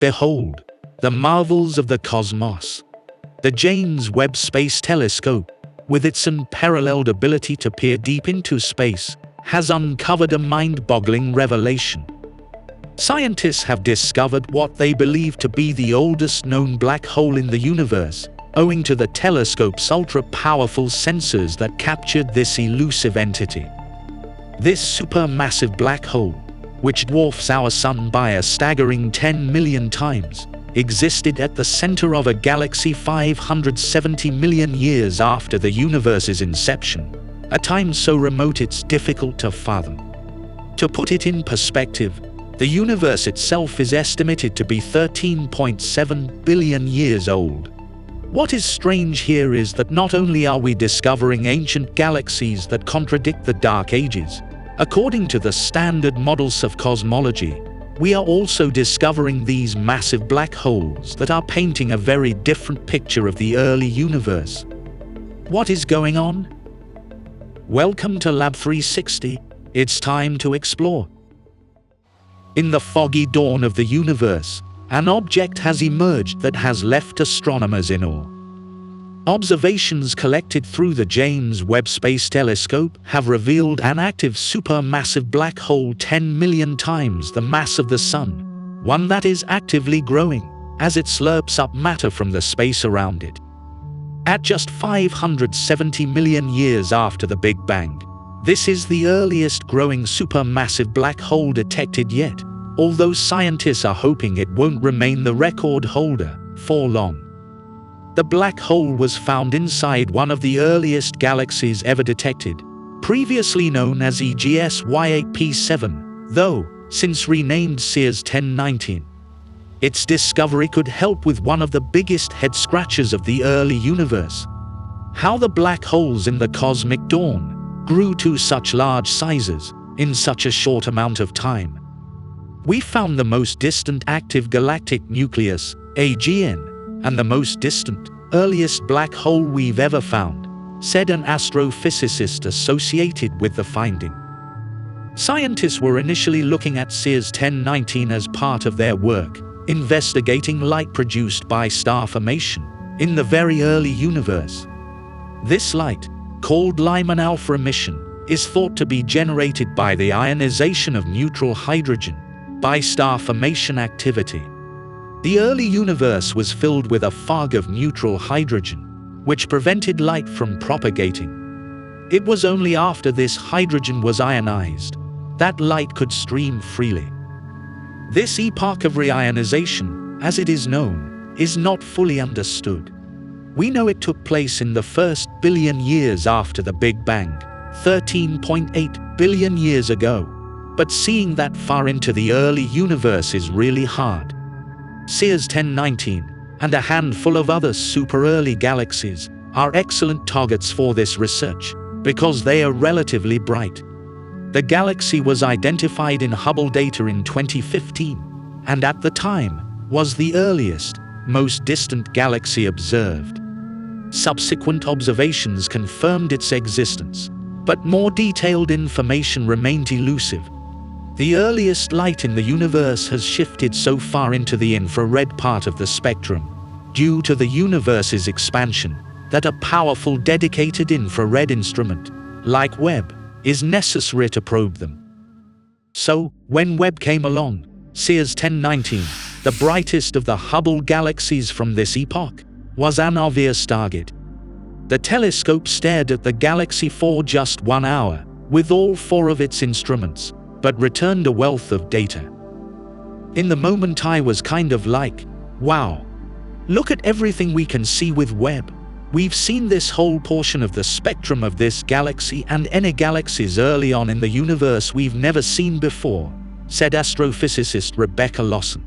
Behold, the marvels of the cosmos. The James Webb Space Telescope, with its unparalleled ability to peer deep into space, has uncovered a mind-boggling revelation. Scientists have discovered what they believe to be the oldest known black hole in the universe, owing to the telescope's ultra-powerful sensors that captured this elusive entity. This supermassive black hole, which dwarfs our Sun by a staggering 10 million times, existed at the center of a galaxy 570 million years after the universe's inception, a time so remote it's difficult to fathom. To put it in perspective, the universe itself is estimated to be 13.7 billion years old. What is strange here is that not only are we discovering ancient galaxies that contradict the Dark Ages, according to the standard models of cosmology, we are also discovering these massive black holes that are painting a very different picture of the early universe. What is going on? Welcome to Lab 360, it's time to explore. In the foggy dawn of the universe, an object has emerged that has left astronomers in awe. Observations collected through the James Webb Space Telescope have revealed an active supermassive black hole 10 million times the mass of the Sun, one that is actively growing as it slurps up matter from the space around it. At just 570 million years after the Big Bang, this is the earliest growing supermassive black hole detected yet, although scientists are hoping it won't remain the record holder for long. The black hole was found inside one of the earliest galaxies ever detected, previously known as EGS Y8P7, though since renamed Sears 1019. Its discovery could help with one of the biggest head-scratchers of the early universe: how the black holes in the cosmic dawn grew to such large sizes in such a short amount of time. We found the most distant active galactic nucleus, AGN, and the most distant, earliest black hole we've ever found, said an astrophysicist associated with the finding. Scientists were initially looking at Sears 1019 as part of their work, investigating light produced by star formation in the very early universe. This light, called Lyman alpha emission, is thought to be generated by the ionization of neutral hydrogen by star formation activity. The early universe was filled with a fog of neutral hydrogen, which prevented light from propagating. It was only after this hydrogen was ionized that light could stream freely. This epoch of reionization, as it is known, is not fully understood. We know it took place in the first billion years after the Big Bang, 13.8 billion years ago, but seeing that far into the early universe is really hard. Sears 1019 and a handful of other super-early galaxies are excellent targets for this research because they are relatively bright. The galaxy was identified in Hubble data in 2015 and at the time was the earliest, most distant galaxy observed. Subsequent observations confirmed its existence, but more detailed information remained elusive. The earliest light in the universe has shifted so far into the infrared part of the spectrum, due to the universe's expansion, that a powerful dedicated infrared instrument, like Webb, is necessary to probe them. So, when Webb came along, Sears 1019, the brightest of the Hubble galaxies from this epoch, was an obvious target. The telescope stared at the galaxy for just 1 hour, with all 4 of its instruments, but returned a wealth of data. In the moment I was kind of like, wow, look at everything we can see with Webb. We've seen this whole portion of the spectrum of this galaxy and any galaxies early on in the universe we've never seen before, said astrophysicist Rebecca Lawson.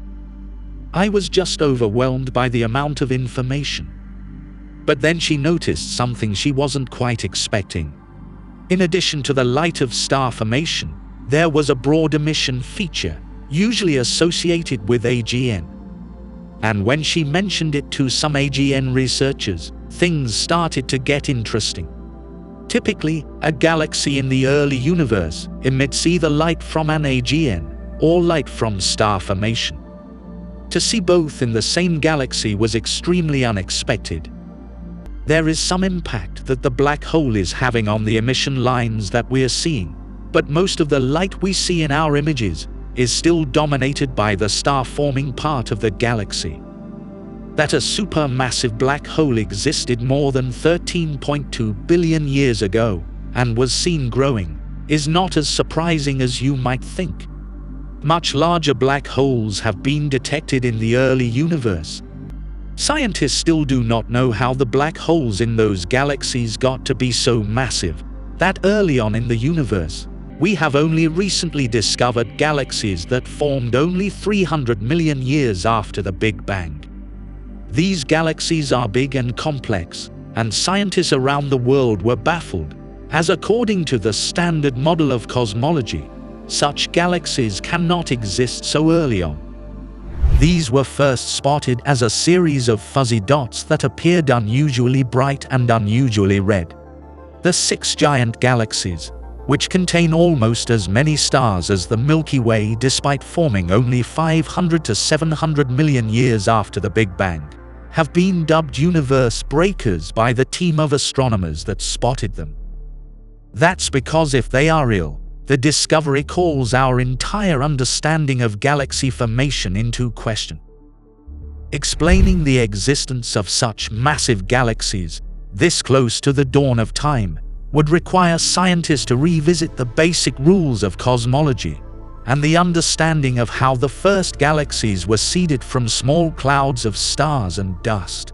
I was just overwhelmed by the amount of information. But then she noticed something she wasn't quite expecting. In addition to the light of star formation, there was a broad emission feature, usually associated with AGN. And when she mentioned it to some AGN researchers, things started to get interesting. Typically, a galaxy in the early universe emits either light from an AGN or light from star formation. To see both in the same galaxy was extremely unexpected. There is some impact that the black hole is having on the emission lines that we are seeing, but most of the light we see in our images is still dominated by the star-forming part of the galaxy. That a supermassive black hole existed more than 13.2 billion years ago and was seen growing is not as surprising as you might think. Much larger black holes have been detected in the early universe. Scientists still do not know how the black holes in those galaxies got to be so massive that early on in the universe. We have only recently discovered galaxies that formed only 300 million years after the Big Bang. These galaxies are big and complex, and scientists around the world were baffled, as according to the standard model of cosmology, such galaxies cannot exist so early on. These were first spotted as a series of fuzzy dots that appeared unusually bright and unusually red. The 6 giant galaxies, which contain almost as many stars as the Milky Way despite forming only 500 to 700 million years after the Big Bang, have been dubbed universe breakers by the team of astronomers that spotted them. That's because if they are real, the discovery calls our entire understanding of galaxy formation into question. Explaining the existence of such massive galaxies, this close to the dawn of time, would require scientists to revisit the basic rules of cosmology and the understanding of how the first galaxies were seeded from small clouds of stars and dust.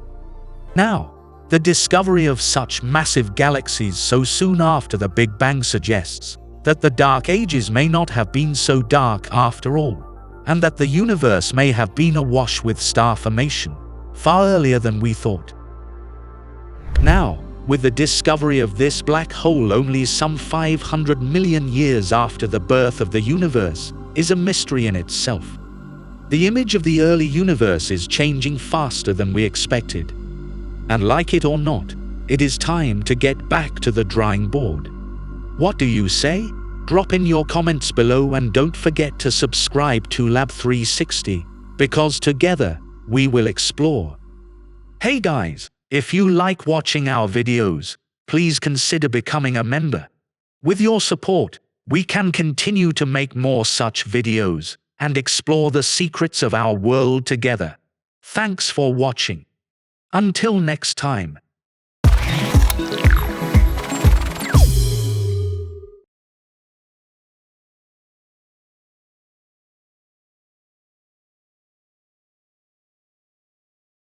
Now, the discovery of such massive galaxies so soon after the Big Bang suggests that the Dark Ages may not have been so dark after all, and that the universe may have been awash with star formation far earlier than we thought. Now, with the discovery of this black hole only some 500 million years after the birth of the universe, is a mystery in itself. The image of the early universe is changing faster than we expected. And like it or not, it is time to get back to the drawing board. What do you say? Drop in your comments below and don't forget to subscribe to Lab 360, because together, we will explore. Hey guys! If you like watching our videos, please consider becoming a member. With your support, we can continue to make more such videos and explore the secrets of our world together. Thanks for watching. Until next time.